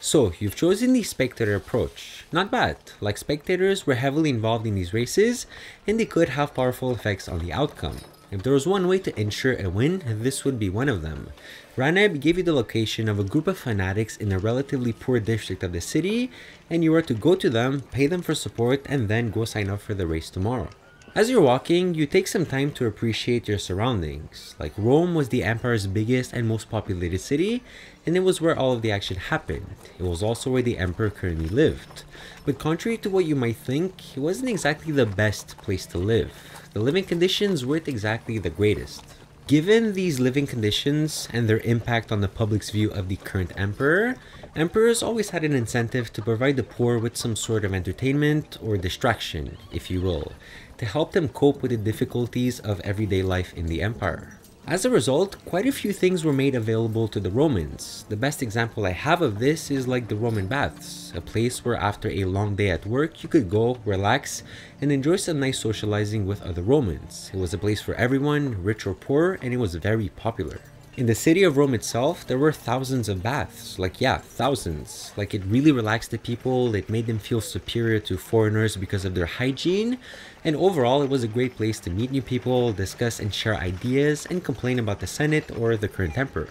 So, you've chosen the spectator approach. Not bad. Like, spectators were heavily involved in these races, and they could have powerful effects on the outcome. If there was one way to ensure a win, this would be one of them. Raneb gave you the location of a group of fanatics in a relatively poor district of the city, and you were to go to them, pay them for support, and then go sign up for the race tomorrow. As you're walking, you take some time to appreciate your surroundings. Like, Rome was the empire's biggest and most populated city, and it was where all of the action happened. It was also where the emperor currently lived. But contrary to what you might think, it wasn't exactly the best place to live. The living conditions weren't exactly the greatest. Given these living conditions and their impact on the public's view of the current emperor, emperors always had an incentive to provide the poor with some sort of entertainment or distraction, if you will, to help them cope with the difficulties of everyday life in the empire. As a result, quite a few things were made available to the Romans. The best example I have of this is like the Roman baths, a place where after a long day at work you could go, relax, and enjoy some nice socializing with other Romans. It was a place for everyone, rich or poor, and it was very popular. In the city of Rome itself, there were thousands of baths. Like, yeah, thousands. Like, it really relaxed the people, it made them feel superior to foreigners because of their hygiene, and overall it was a great place to meet new people, discuss and share ideas, and complain about the Senate or the current emperor.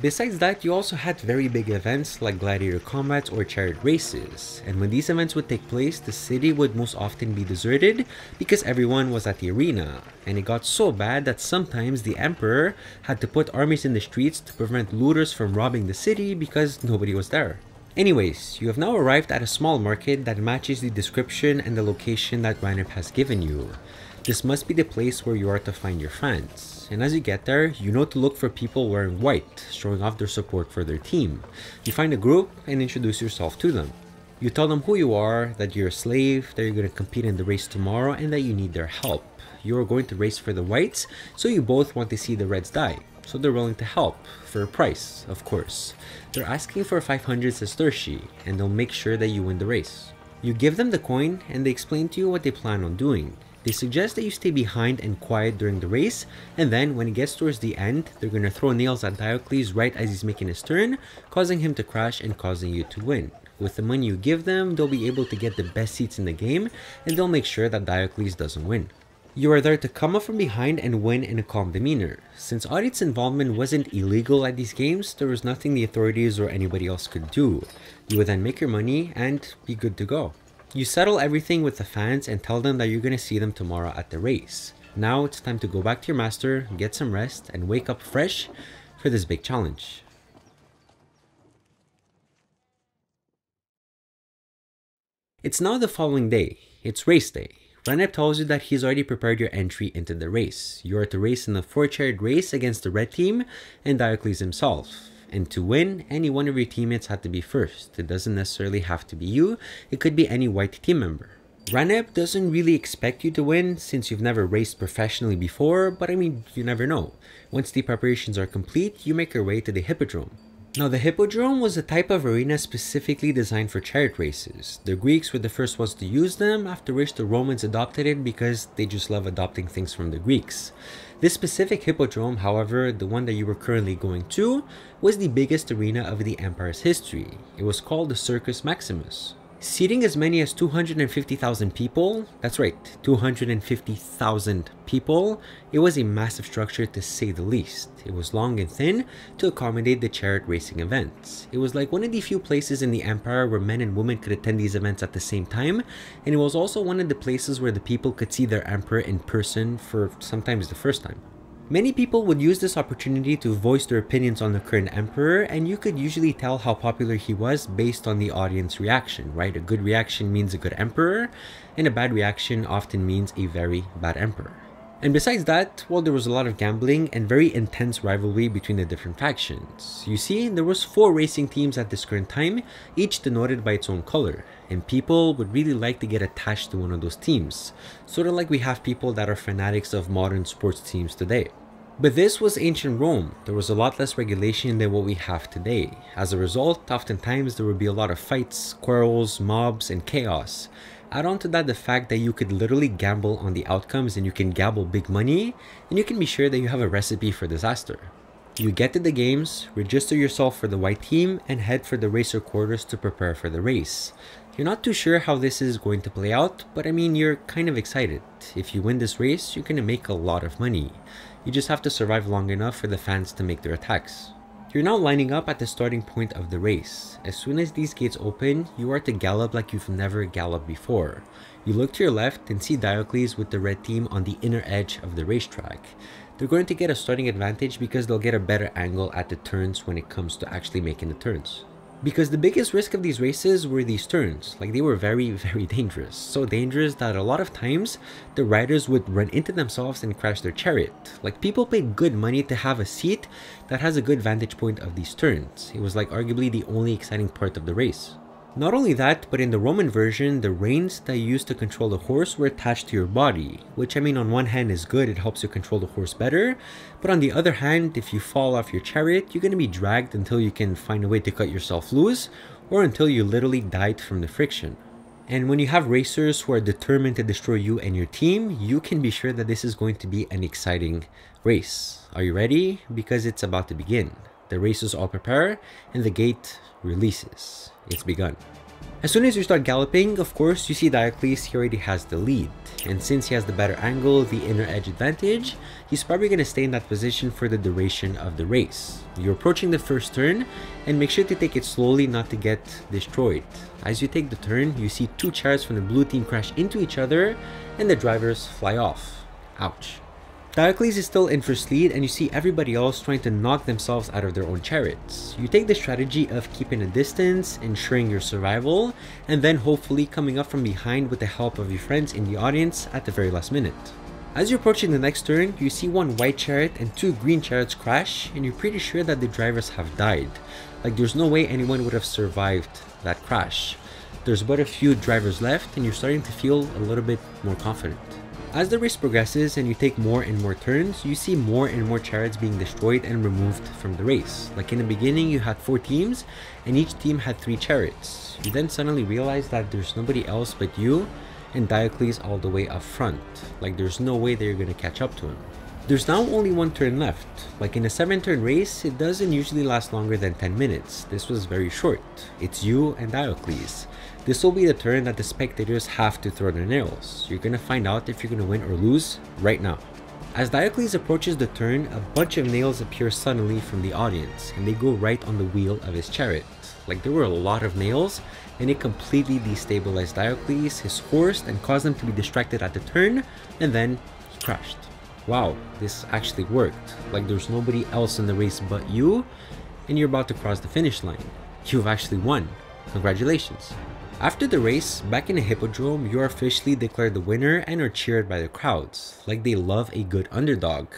Besides that, you also had very big events like gladiator combats or chariot races, and when these events would take place, the city would most often be deserted because everyone was at the arena, and it got so bad that sometimes the emperor had to put armies in the streets to prevent looters from robbing the city because nobody was there. Anyways, you have now arrived at a small market that matches the description and the location that Ranep has given you. This must be the place where you are to find your fans. And as you get there, you know to look for people wearing white, showing off their support for their team. You find a group and introduce yourself to them. You tell them who you are, that you're a slave, that you're going to compete in the race tomorrow, and that you need their help. You are going to race for the whites, so you both want to see the reds die. So they're willing to help, for a price, of course. They're asking for 500 sestertii, and they'll make sure that you win the race. You give them the coin, and they explain to you what they plan on doing. They suggest that you stay behind and quiet during the race, and then when it gets towards the end, they're going to throw nails at Diocles right as he's making his turn, causing him to crash and causing you to win. With the money you give them, they'll be able to get the best seats in the game, and they'll make sure that Diocles doesn't win. You are there to come up from behind and win in a calm demeanor. Since audience involvement wasn't illegal at these games, there was nothing the authorities or anybody else could do. You would then make your money and be good to go. You settle everything with the fans and tell them that you're going to see them tomorrow at the race. Now it's time to go back to your master, get some rest, and wake up fresh for this big challenge. It's now the following day. It's race day. Ranep tells you that he's already prepared your entry into the race. You are to race in a 4-chariot race against the red team and Diocles himself. And to win, any one of your teammates had to be first. It doesn't necessarily have to be you, it could be any white team member. Ranep doesn't really expect you to win since you've never raced professionally before, but I mean, you never know. Once the preparations are complete, you make your way to the Hippodrome. Now, the Hippodrome was a type of arena specifically designed for chariot races. The Greeks were the first ones to use them, after which the Romans adopted it because they just love adopting things from the Greeks. This specific Hippodrome, however, the one that you were currently going to, was the biggest arena of the empire's history. It was called the Circus Maximus. Seating as many as 250,000 people, that's right, 250,000 people, it was a massive structure to say the least. It was long and thin to accommodate the chariot racing events. It was like one of the few places in the empire where men and women could attend these events at the same time, and it was also one of the places where the people could see their emperor in person for sometimes the first time. Many people would use this opportunity to voice their opinions on the current emperor, and you could usually tell how popular he was based on the audience reaction, right? A good reaction means a good emperor, and a bad reaction often means a very bad emperor. And besides that, well, there was a lot of gambling and very intense rivalry between the different factions. You see, there was 4 racing teams at this current time, each denoted by its own color, and people would really like to get attached to one of those teams, sort of like we have people that are fanatics of modern sports teams today. But this was ancient Rome. There was a lot less regulation than what we have today. As a result, oftentimes there would be a lot of fights, quarrels, mobs, and chaos. Add on to that the fact that you could literally gamble on the outcomes and you can gamble big money, and you can be sure that you have a recipe for disaster. You get to the games, register yourself for the white team, and head for the racer quarters to prepare for the race. You're not too sure how this is going to play out, but I mean, you're kind of excited. If you win this race, you're going to make a lot of money. You just have to survive long enough for the fans to make their attacks. You're now lining up at the starting point of the race. As soon as these gates open, you are to gallop like you've never galloped before. You look to your left and see Darius with the red team on the inner edge of the racetrack. They're going to get a starting advantage because they'll get a better angle at the turns when it comes to actually making the turns. Because the biggest risk of these races were these turns. Like, they were very, very dangerous. So dangerous that a lot of times the riders would run into themselves and crash their chariot. Like, people paid good money to have a seat that has a good vantage point of these turns. It was like arguably the only exciting part of the race. Not only that, but in the Roman version, the reins that you used to control the horse were attached to your body, which I mean on one hand is good, it helps you control the horse better, but on the other hand, if you fall off your chariot, you're going to be dragged until you can find a way to cut yourself loose, or until you literally died from the friction. And when you have racers who are determined to destroy you and your team, you can be sure that this is going to be an exciting race. Are you ready? Because it's about to begin. The racers all prepare, and the gate releases. It's begun. As soon as you start galloping, of course, you see Darius, he already has the lead. And since he has the better angle, the inner edge advantage, he's probably going to stay in that position for the duration of the race. You're approaching the first turn, and make sure to take it slowly not to get destroyed. As you take the turn, you see two chariots from the blue team crash into each other, and the drivers fly off. Ouch. Darius is still in first lead, and you see everybody else trying to knock themselves out of their own chariots. You take the strategy of keeping a distance, ensuring your survival, and then hopefully coming up from behind with the help of your friends in the audience at the very last minute. As you're approaching the next turn, you see one white chariot and two green chariots crash, and you're pretty sure that the drivers have died. Like, there's no way anyone would have survived that crash. There's but a few drivers left, and you're starting to feel a little bit more confident. As the race progresses and you take more and more turns, you see more and more chariots being destroyed and removed from the race. Like, in the beginning, you had 4 teams, and each team had 3 chariots. You then suddenly realize that there's nobody else but you and Darius all the way up front. Like, there's no way that you're going to catch up to him. There's now only 1 turn left. Like, in a 7-turn race, it doesn't usually last longer than 10 minutes. This was very short. It's you and Darius. This will be the turn that the spectators have to throw their nails. You're going to find out if you're going to win or lose right now. As Darius approaches the turn, a bunch of nails appear suddenly from the audience, and they go right on the wheel of his chariot. Like, there were a lot of nails, and it completely destabilized Darius, his horse, and caused him to be distracted at the turn, and then he crashed. Wow, this actually worked. Like, there's nobody else in the race but you, and you're about to cross the finish line. You've actually won. Congratulations. After the race, back in the Hippodrome, you are officially declared the winner and are cheered by the crowds. Like, they love a good underdog.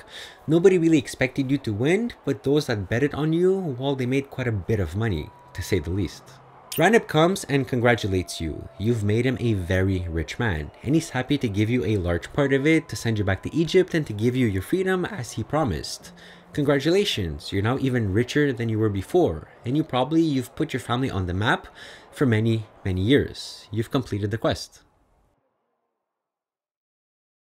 Nobody really expected you to win, but those that betted on you, well, they made quite a bit of money, to say the least. Ranip comes and congratulates you. You've made him a very rich man, and he's happy to give you a large part of it to send you back to Egypt and to give you your freedom as he promised. Congratulations, you're now even richer than you were before, and you've put your family on the map for many years. You've completed the quest.